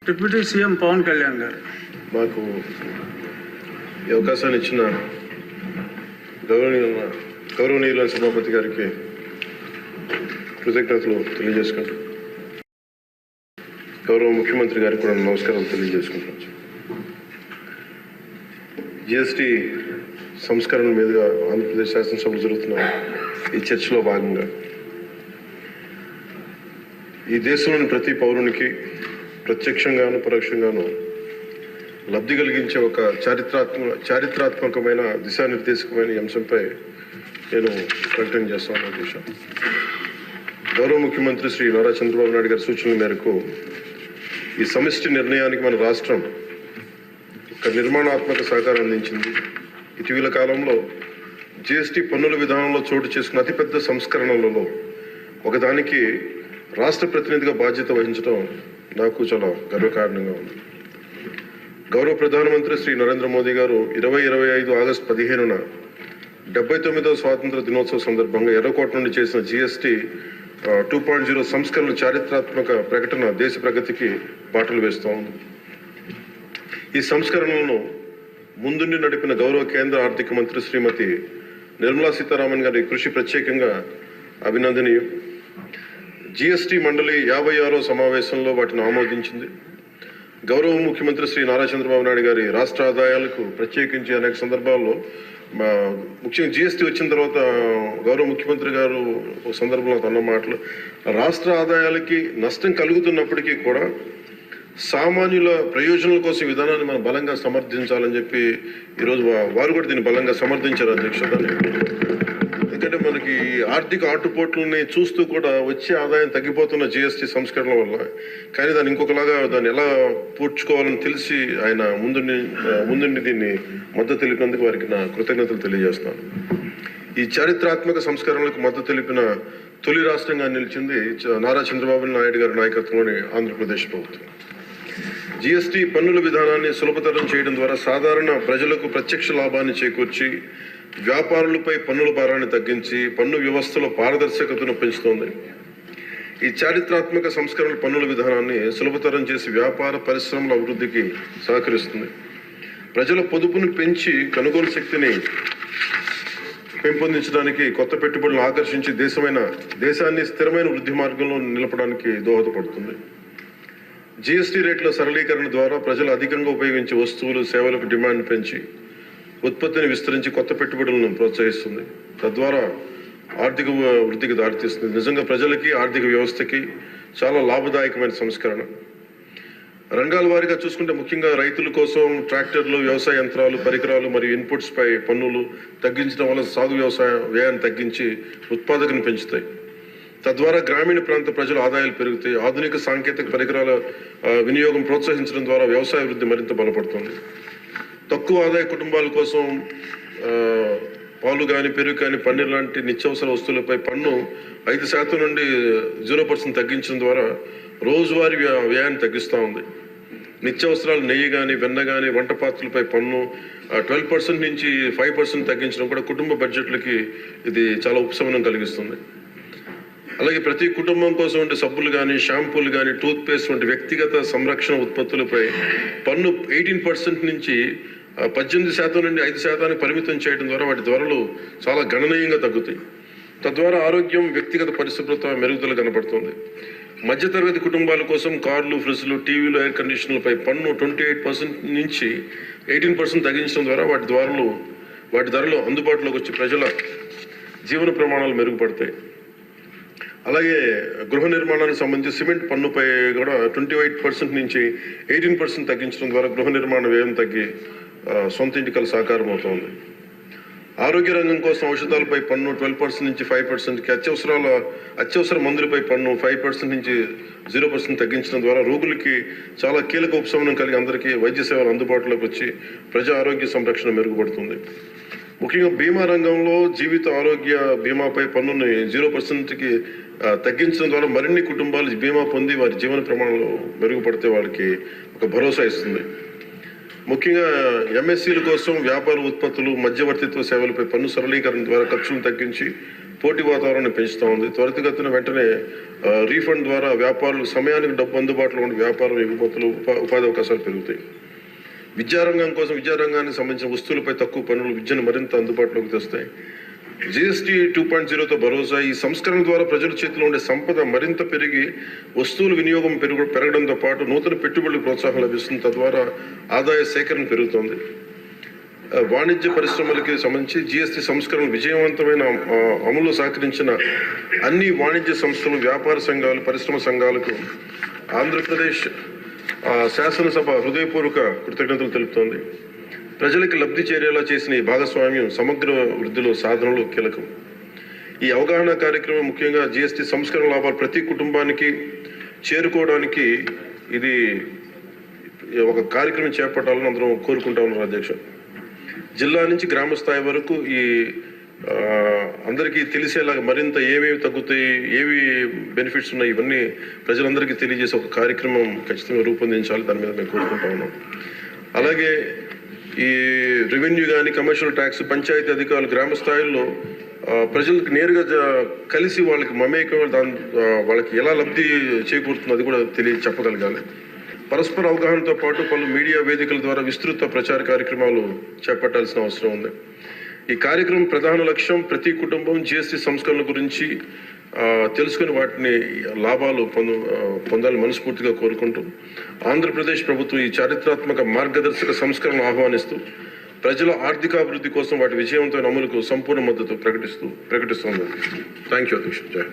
Deputy CM Pawan Kalyan గారు మాకు ఈ అవకాశాన్ని ఇచ్చిన గౌరవనీయుల సభాపతి గారికి కృతజ్ఞతలు తెలియజేసుకుంటూ గౌరవ ముఖ్యమంత్రి గారికి కూడా నమస్కారాలు తెలియజేసుకుంటున్నాను. జిఎస్టీ సంస్కరణ మీదుగా ఆంధ్రప్రదేశ్ శాసనసభలో జరుగుతున్న ఈ చర్చలో భాగంగా ఈ దేశంలోని ప్రతి పౌరునికి ప్రత్యక్షంగాను పరోక్షంగాను లబ్ధి కలిగించే ఒక చారిత్రాత్మకమైన దిశానిర్దేశకమైన అంశంపై నేను ప్రకటన చేస్తాను. ఉద్దేశం గౌరవ ముఖ్యమంత్రి శ్రీ నారా చంద్రబాబు నాయుడు గారి సూచనల మేరకు ఈ సమిష్టి నిర్ణయానికి మన రాష్ట్రం ఒక నిర్మాణాత్మక సహకారం అందించింది. ఇటీవల కాలంలో జిఎస్టీ పన్నుల విధానంలో చోటు చేసుకున్న అతిపెద్ద సంస్కరణలలో ఒకదానికి రాష్ట్ర ప్రతినిధిగా బాధ్యత వహించడం నాకు చాలా గర్వకారణంగా ఉంది. గౌరవ ప్రధానమంత్రి శ్రీ నరేంద్ర మోదీ గారు 2025 ఆగస్టు 15న 79వ స్వాతంత్ర దినోత్సవ సందర్భంగా ఎర్రకోట నుండి చేసిన జిఎస్టీ 2.0 సంస్కరణల చారిత్రాత్మక ప్రకటన దేశ ప్రగతికి బాటలు వేస్తూ ఉంది. ఈ సంస్కరణలను ముందుండి నడిపిన గౌరవ కేంద్ర ఆర్థిక మంత్రి శ్రీమతి నిర్మలా సీతారామన్ గారి కృషి ప్రత్యేకంగా అభినందనీయం. జిఎస్టీ మండలి 56వ సమావేశంలో వాటిని ఆమోదించింది. గౌరవ ముఖ్యమంత్రి శ్రీ నారా చంద్రబాబు నాయుడు గారి రాష్ట్ర ఆదాయాలకు ప్రత్యేకించి అనేక సందర్భాల్లో ముఖ్యంగా జిఎస్టీ వచ్చిన తర్వాత గౌరవ ముఖ్యమంత్రి గారు ఒక సందర్భంలో అన్న మాటలు రాష్ట్ర ఆదాయాలకి నష్టం కలుగుతున్నప్పటికీ కూడా సామాన్యుల ప్రయోజనాల కోసం విధానాన్ని మనం బలంగా సమర్థించాలని చెప్పి ఈరోజు వారు కూడా దీన్ని బలంగా సమర్థించారు అధ్యక్షుడు. ఎందుకంటే మనకి ఆర్థిక ఆటుపోట్లని చూస్తూ కూడా వచ్చే ఆదాయం తగ్గిపోతున్న జిఎస్టీ సంస్కరణల వల్ల, కానీ దాన్ని ఇంకొకలాగా దాన్ని ఎలా పూడ్చుకోవాలని తెలిసి ఆయన ముందుండి దీన్ని మద్దతు తెలిపినందుకు వారికి నా కృతజ్ఞతలు తెలియజేస్తాను. ఈ చారిత్రాత్మక సంస్కరణలకు మద్దతు తెలిపిన తొలి రాష్ట్రంగా నిలిచింది నారా చంద్రబాబు నాయుడు గారి నాయకత్వంలోని ఆంధ్రప్రదేశ్ ప్రభుత్వం. జిఎస్టీ పన్నుల విధానాన్ని సులభతరం చేయడం ద్వారా సాధారణ ప్రజలకు ప్రత్యక్ష లాభాన్ని చేకూర్చి వ్యాపారులపై పన్నుల భారాన్ని తగ్గించి పన్ను వ్యవస్థలో పారదర్శకతను పెంచుతోంది. ఈ చారిత్రాత్మక సంస్కరణల పన్నుల విధానాన్ని సులభతరం చేసి వ్యాపార పరిశ్రమల అభివృద్ధికి సహకరిస్తుంది. ప్రజల పొదుపును పెంచి కొనుగోలు శక్తిని పెంపొందించడానికి, కొత్త పెట్టుబడులను ఆకర్షించి దేశాన్ని స్థిరమైన వృద్ధి మార్గంలో నిలపడానికి దోహదపడుతుంది. జిఎస్టీ రేట్ల సరళీకరణ ద్వారా ప్రజలు అధికంగా ఉపయోగించే వస్తువులు సేవలకు డిమాండ్ పెంచి ఉత్పత్తిని విస్తరించి కొత్త పెట్టుబడులను ప్రోత్సహిస్తుంది. తద్వారా ఆర్థిక వృద్ధికి దారితీస్తుంది. నిజంగా ప్రజలకి ఆర్థిక వ్యవస్థకి చాలా లాభదాయకమైన సంస్కరణ. రంగాల వారీగా చూసుకుంటే ముఖ్యంగా రైతుల కోసం ట్రాక్టర్లు, వ్యవసాయ యంత్రాలు, పరికరాలు మరియు ఇన్పుట్స్ పై పన్నులు తగ్గించడం వల్ల సాగు వ్యవసాయ వ్యయాన్ని తగ్గించి ఉత్పాదకను పెంచుతాయి. తద్వారా గ్రామీణ ప్రాంత ప్రజల ఆదాయాలు పెరుగుతాయి. ఆధునిక సాంకేతిక పరికరాల వినియోగం ప్రోత్సహించడం ద్వారా వ్యవసాయ వృద్ధి మరింత బలపడుతుంది. తక్కువ ఆదాయ కుటుంబాల కోసం పాలు కానీ, పెరుగు కానీ, పన్నీర్ లాంటి నిత్యావసర వస్తువులపై పన్ను 5% నుండి 0% తగ్గించడం ద్వారా రోజువారీ వ్యయాన్ని తగ్గిస్తూ ఉంది. నిత్యావసరాలు నెయ్యి కానీ, వెన్న కానీ, వంట పాత్రలపై పన్ను 12% నుంచి 5% తగ్గించడం కూడా కుటుంబ బడ్జెట్లకి ఇది చాలా ఉపశమనం కలిగిస్తుంది. అలాగే ప్రతి కుటుంబం కోసం ఉండే సబ్బులు కానీ, షాంపూలు కానీ, టూత్ పేస్ట్ వంటి వ్యక్తిగత సంరక్షణ ఉత్పత్తులపై పన్ను 18% నుంచి 18% నుండి 5% పరిమితం చేయడం ద్వారా వాటి ధరలు చాలా గణనీయంగా తగ్గుతాయి. తద్వారా ఆరోగ్యం, వ్యక్తిగత పరిశుభ్రత మెరుగుదల కనపడుతుంది. మధ్యతరగతి కుటుంబాల కోసం కార్లు, ఫ్రిడ్జ్లు, టీవీలు, ఎయిర్ కండిషనర్లపై పన్ను 28% నుంచి 18% తగ్గించడం ద్వారా వాటి ధరలు అందుబాటులోకి వచ్చి ప్రజల జీవన ప్రమాణాలు మెరుగుపడతాయి. అలాగే గృహ నిర్మాణానికి సంబంధించి సిమెంట్ పన్నుపై కూడా 28% నుంచి 18% తగ్గించడం ద్వారా గృహ నిర్మాణ వ్యయం తగ్గి సొంత ఇంటికల సాకారం అవుతుంది. ఆరోగ్య రంగం కోసం ఔషధాలపై పన్ను 12% నుంచి 5%కి, అత్యవసర మందులపై పన్ను 5% నుంచి 0% తగ్గించడం ద్వారా రోగులకి చాలా కీలక ఉపశమనం కలిగి అందరికీ వైద్య సేవలు అందుబాటులోకి వచ్చి ప్రజా ఆరోగ్య సంరక్షణ మెరుగుపడుతుంది. ముఖ్యంగా బీమా రంగంలో జీవిత ఆరోగ్య బీమాపై పన్నుని 0%కి తగ్గించడం ద్వారా మరిన్ని కుటుంబాలు బీమా పొంది వారి జీవన ప్రమాణాలు మెరుగుపడితే వాళ్ళకి ఒక భరోసా ఇస్తుంది. ముఖ్యంగా ఎంఎస్సీల కోసం వ్యాపార ఉత్పత్తులు, మధ్యవర్తిత్వ సేవలపై పన్ను సరళీకరణ ద్వారా ఖర్చులను తగ్గించి పోటీ వాతావరణాన్ని పెంచుతూ ఉంది. త్వరితగతిన వెంటనే రీఫండ్ ద్వారా వ్యాపారులకు సమయానికి డబ్బు అందుబాటులో ఉండే వ్యాపారం ఎగుమతులు ఉపాధి అవకాశాలు పెరుగుతాయి. విద్యారంగం కోసం విద్యారంగానికి సంబంధించిన వస్తువులపై తక్కువ పన్నులు విద్యను మరింత అందుబాటులోకి తెస్తాయి. GST 2.0తో భరోసా. ఈ సంస్కరణ ద్వారా ప్రజల చేతిలో ఉండే సంపద మరింత పెరిగి వస్తువుల వినియోగం పెరగడంతో పాటు నూతన పెట్టుబడులకు ప్రోత్సాహం లభిస్తుంది. తద్వారా ఆదాయ సేకరణ పెరుగుతుంది. వాణిజ్య పరిశ్రమలకి సంబంధించి GST సంస్కరణ విజయవంతమైన అమలు సహకరించిన అన్ని వాణిజ్య సంస్థలు, వ్యాపార సంఘాలు, పరిశ్రమ సంఘాలకు ఆంధ్రప్రదేశ్ శాసనసభ హృదయపూర్వక కృతజ్ఞతలు తెలుపుతోంది. ప్రజలకు లబ్ధి చేరేలా చేసిన ఈ భాగస్వామ్యం సమగ్ర వృద్ధిలో సాధనలో కీలకం. ఈ అవగాహన కార్యక్రమం ముఖ్యంగా GST సంస్కరణ లాభాలు ప్రతి కుటుంబానికి చేరుకోవడానికి ఇది ఒక కార్యక్రమం చేపట్టాలని అందరం కోరుకుంటా ఉన్నారు అధ్యక్ష. జిల్లా నుంచి గ్రామ స్థాయి వరకు ఈ అందరికీ తెలిసేలాగా మరింత ఏమేమి తగ్గుతాయి, ఏవి బెనిఫిట్స్ ఉన్నాయి, ఇవన్నీ ప్రజలందరికీ తెలియజేసే ఒక కార్యక్రమం ఖచ్చితంగా రూపొందించాలి. దాని మీద మేము కోరుకుంటా ఉన్నాం. అలాగే ఈ రెవెన్యూ కానీ, కమర్షియల్ ట్యాక్స్, పంచాయతీ అధికారులు గ్రామ స్థాయిల్లో ప్రజలకు నేరుగా కలిసి వాళ్ళకి మమేకం వాళ్ళకి ఎలా లబ్ధి చేకూరుతుందో అది కూడా చెప్పగలగాలి. పరస్పర అవగాహనతో పాటు పలు మీడియా వేదికల ద్వారా విస్తృత ప్రచార కార్యక్రమాలు చేపట్టాల్సిన అవసరం ఉంది. ఈ కార్యక్రమం ప్రధాన లక్ష్యం ప్రతి కుటుంబం GST సంస్కరణ గురించి తెలుసుకుని వాటిని లాభాలు పొందాలని మనస్ఫూర్తిగా కోరుకుంటూ ఆంధ్రప్రదేశ్ ప్రభుత్వం ఈ చారిత్రాత్మక మార్గదర్శక సంస్కరణ ఆహ్వానిస్తూ ప్రజల ఆర్థికాభివృద్ధి కోసం వాటి విజయవంతమైన అమలుకు సంపూర్ణ మద్దతు ప్రకటిస్తుంది. థ్యాంక్ యూ అధ్యక్ష. జై.